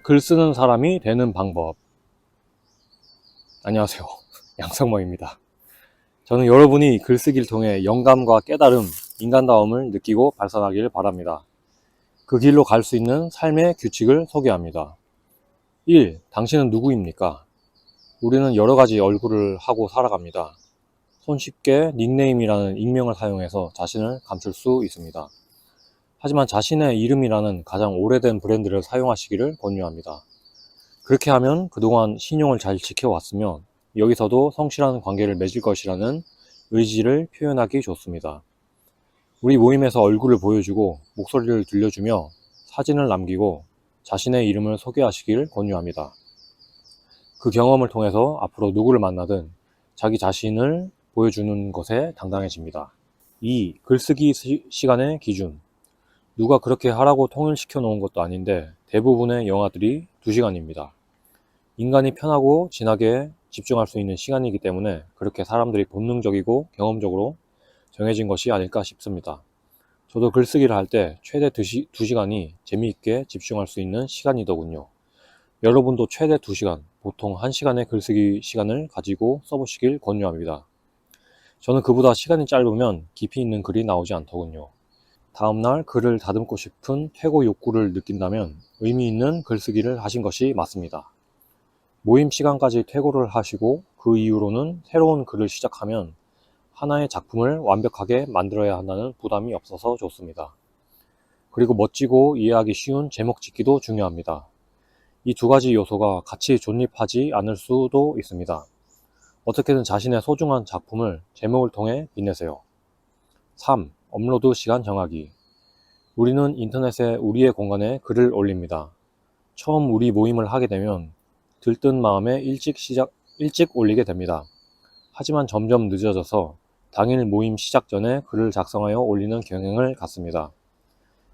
글 쓰는 사람이 되는 방법. 안녕하세요. 양상모입니다. 저는 여러분이 글쓰기를 통해 영감과 깨달음, 인간다움을 느끼고 발산하기를 바랍니다. 그 길로 갈 수 있는 삶의 규칙을 소개합니다. 1. 당신은 누구입니까? 우리는 여러 가지 얼굴을 하고 살아갑니다. 손쉽게 닉네임이라는 익명을 사용해서 자신을 감출 수 있습니다. 하지만 자신의 이름이라는 가장 오래된 브랜드를 사용하시기를 권유합니다. 그렇게 하면 그동안 신용을 잘 지켜왔으며 여기서도 성실한 관계를 맺을 것이라는 의지를 표현하기 좋습니다. 우리 모임에서 얼굴을 보여주고 목소리를 들려주며 사진을 남기고 자신의 이름을 소개하시길 권유합니다. 그 경험을 통해서 앞으로 누구를 만나든 자기 자신을 보여주는 것에 당당해집니다. 2. 글쓰기 시간의 기준. 누가 그렇게 하라고 통일시켜 놓은 것도 아닌데 대부분의 영화들이 2시간입니다. 인간이 편하고 진하게 집중할 수 있는 시간이기 때문에 그렇게 사람들이 본능적이고 경험적으로 정해진 것이 아닐까 싶습니다. 저도 글쓰기를 할 때 최대 2시간이 재미있게 집중할 수 있는 시간이더군요. 여러분도 최대 2시간, 보통 1시간의 글쓰기 시간을 가지고 써보시길 권유합니다. 저는 그보다 시간이 짧으면 깊이 있는 글이 나오지 않더군요. 다음날 글을 다듬고 싶은 퇴고 욕구를 느낀다면 의미 있는 글쓰기를 하신 것이 맞습니다. 모임 시간까지 퇴고를 하시고 그 이후로는 새로운 글을 시작하면 하나의 작품을 완벽하게 만들어야 한다는 부담이 없어서 좋습니다. 그리고 멋지고 이해하기 쉬운 제목 짓기도 중요합니다. 이 2가지 요소가 같이 존립하지 않을 수도 있습니다. 어떻게든 자신의 소중한 작품을 제목을 통해 빛내세요. 3. 업로드 시간 정하기. 우리는 인터넷에 우리의 공간에 글을 올립니다. 처음 우리 모임을 하게 되면 들뜬 마음에 일찍 올리게 됩니다. 하지만 점점 늦어져서 당일 모임 시작 전에 글을 작성하여 올리는 경향을 갖습니다.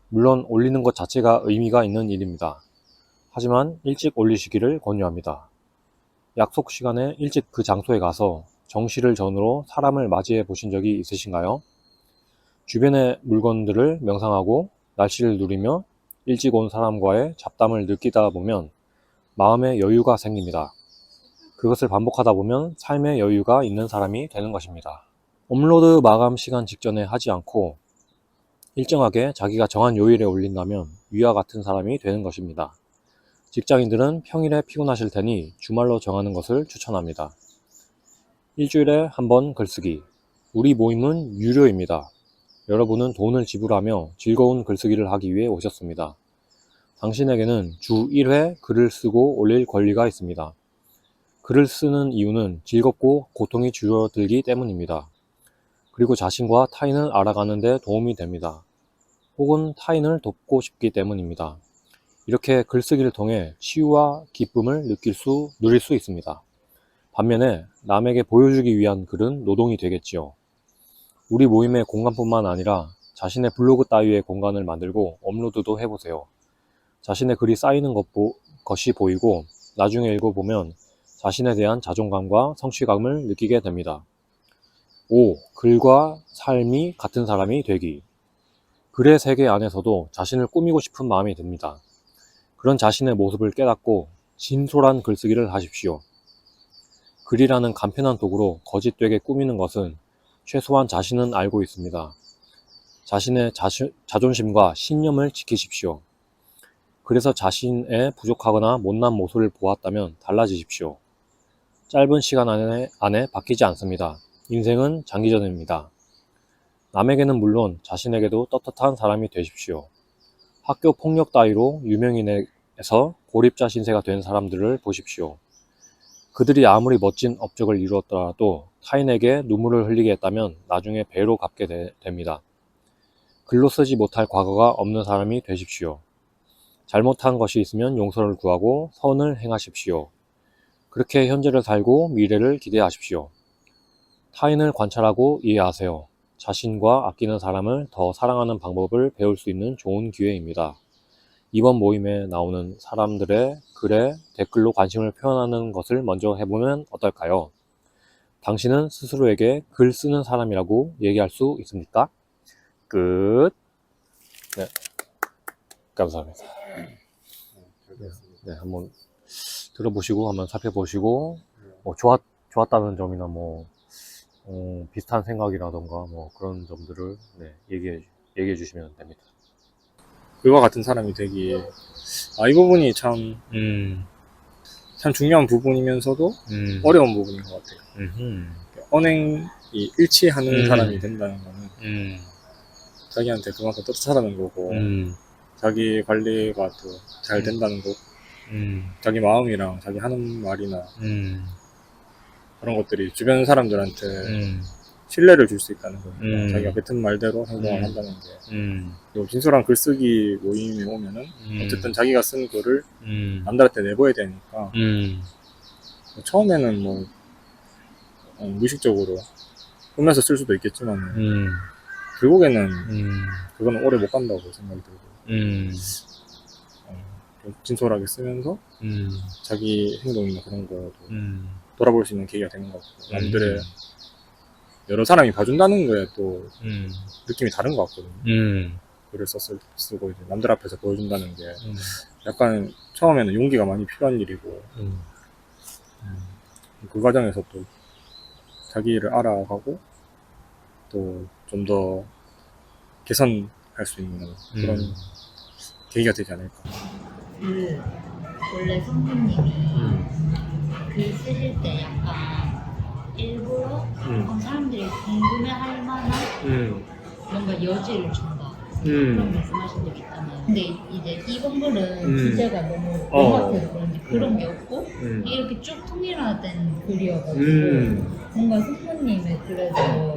물론 올리는 것 자체가 의미가 있는 일입니다. 하지만 일찍 올리시기를 권유합니다. 약속 시간에 일찍 그 장소에 가서 정시를 전후로 사람을 맞이해 보신 적이 있으신가요? 주변의 물건들을 명상하고 날씨를 누리며 일찍 온 사람과의 잡담을 느끼다 보면 마음의 여유가 생깁니다. 그것을 반복하다 보면 삶의 여유가 있는 사람이 되는 것입니다. 업로드 마감 시간 직전에 하지 않고 일정하게 자기가 정한 요일에 올린다면 위와 같은 사람이 되는 것입니다. 직장인들은 평일에 피곤하실 테니 주말로 정하는 것을 추천합니다. 일주일에 한 번 글쓰기. 우리 모임은 유료입니다. 여러분은 돈을 지불하며 즐거운 글쓰기를 하기 위해 오셨습니다. 당신에게는 주 1회 글을 쓰고 올릴 권리가 있습니다. 글을 쓰는 이유는 즐겁고 고통이 줄어들기 때문입니다. 그리고 자신과 타인을 알아가는 데 도움이 됩니다. 혹은 타인을 돕고 싶기 때문입니다. 이렇게 글쓰기를 통해 치유와 기쁨을 누릴 수 있습니다. 반면에 남에게 보여주기 위한 글은 노동이 되겠지요. 우리 모임의 공간뿐만 아니라 자신의 블로그 따위의 공간을 만들고 업로드도 해보세요. 자신의 글이 쌓이는 것이 보이고 나중에 읽어보면 자신에 대한 자존감과 성취감을 느끼게 됩니다. 5. 글과 삶이 같은 사람이 되기. 글의 세계 안에서도 자신을 꾸미고 싶은 마음이 듭니다. 그런 자신의 모습을 깨닫고 진솔한 글쓰기를 하십시오. 글이라는 간편한 도구로 거짓되게 꾸미는 것은 최소한 자신은 알고 있습니다. 자신의 자존심과 신념을 지키십시오. 그래서 자신의 부족하거나 못난 모습을 보았다면 달라지십시오. 짧은 시간 안에 바뀌지 않습니다. 인생은 장기전입니다. 남에게는 물론 자신에게도 떳떳한 사람이 되십시오. 학교 폭력 따위로 유명인에서 고립자 신세가 된 사람들을 보십시오. 그들이 아무리 멋진 업적을 이루었더라도 타인에게 눈물을 흘리게 했다면 나중에 배로 갚게 됩니다. 글로 쓰지 못할 과거가 없는 사람이 되십시오. 잘못한 것이 있으면 용서를 구하고 선을 행하십시오. 그렇게 현재를 살고 미래를 기대하십시오. 타인을 관찰하고 이해하세요. 자신과 아끼는 사람을 더 사랑하는 방법을 배울 수 있는 좋은 기회입니다. 이번 모임에 나오는 사람들의 글에 댓글로 관심을 표현하는 것을 먼저 해보면 어떨까요? 당신은 스스로에게 글 쓰는 사람이라고 얘기할 수 있습니까? 끝. 네, 감사합니다. 잘 들었습니다. 네, 한번 들어보시고 한번 살펴보시고 뭐 좋았다는 점이나 뭐 비슷한 생각이라던가 뭐 그런 점들을 네, 얘기해 주시면 됩니다. 그와 같은 사람이 되기에 이 부분이 참 중요한 부분이면서도 어려운 부분인 것 같아요. 언행이 일치하는 사람이 된다는 거는 자기한테 그만큼 떳떳하다는 거고 자기 관리가 또 잘 된다는 거고 자기 마음이랑 자기 하는 말이나 그런 것들이 주변 사람들한테 신뢰를 줄 수 있다는 거니까 자기가 뱉은 말대로 행동을 한다는 게 또 진솔한 글쓰기 모임에 오면은 어쨌든 자기가 쓴 글을 남들한테 내보여야 되니까 처음에는 뭐 무의식적으로 보면서 쓸 수도 있겠지만 결국에는 그거는 오래 못 간다고 생각이 들고 좀 진솔하게 쓰면서 자기 행동이나 그런 거도 돌아볼 수 있는 계기가 되는 것 같고 남들의 여러 사람이 봐준다는 거에 또 느낌이 다른 것 같거든요. 글을 쓰고 이제 남들 앞에서 보여준다는 게 약간 처음에는 용기가 많이 필요한 일이고 그 과정에서 또 자기를 알아가고 또 좀 더 개선할 수 있는 그런 계기가 되지 않을까. 원래 선생님이 글 쓰실 때 약간 일부러 사람들이 궁금해할 만한 뭔가 여지를 준다 그런 말씀하신 적 있잖아요. 근데 이제 이번 글은 주제가 너무 명확해서 그런지 그런 게 없고 이렇게 쭉 통일화된 글이어가지고 뭔가 선생님의 글에서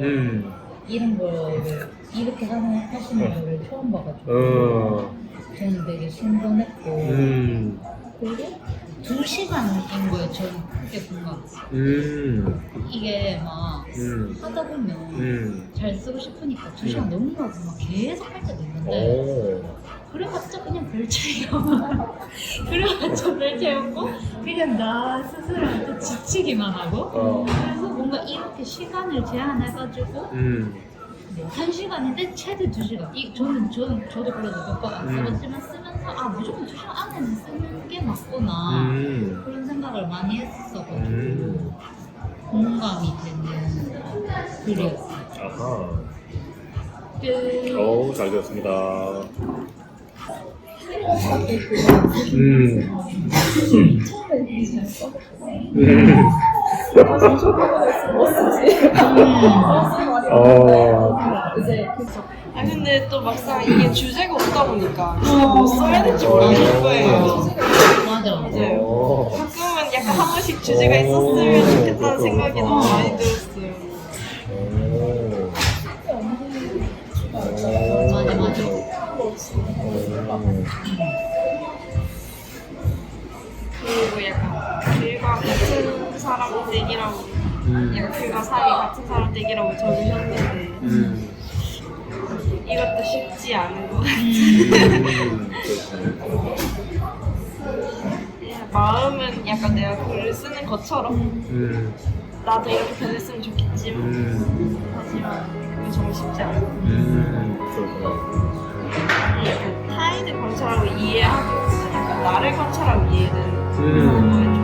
이런 거를 이렇게 하시는 거를 처음 봐가지고 저는 되게 신선했고 그리고 2시간인 거에 저는 크게 공감했어요. 이게 막 하다 보면 잘 쓰고 싶으니까 2시간 넘어가고 막 계속 할 때도 있는데 그래봤자 그냥 별 차이가 그래봤자 별 차이 없고 그냥 나 스스로한테 지치기만 하고 그래서 뭔가 이렇게 시간을 제한해가지고 1시간인데 최대 2시간. 저도 그래서 몇 번 안 써봤지만 쓰면서 무조건 2시간 안에는 쓰는 게 맞구나 그런 생각을 많이 했었거든요. 공감이 되는 글이었어요. 아하. 끝. 잘 되었습니다. 근데 또 막상 이게 주제가 없다 보니까 뭐 써야 될지 모르겠는 거예요. 맞아. 맞아요. 가끔은 약간 한 번씩 주제가 있었으면 좋겠다는 생각이 너무 많이 들었어요. 맞아. 그리고 약간 글과 같은 사람 댁이라고 약간 글과 살이 같은 사람 댁이라고 적으셨는데 이것도 쉽지 않은 것 같아요. 마음은 약간 내가 글을 쓰는 것처럼 나도 이렇게 변했으면 좋겠지만 하지만 그건 정말 쉽지 않아요. 약간 타인을 관찰하고 이해하기보다 약간 나를 관찰하고 이해되는 거에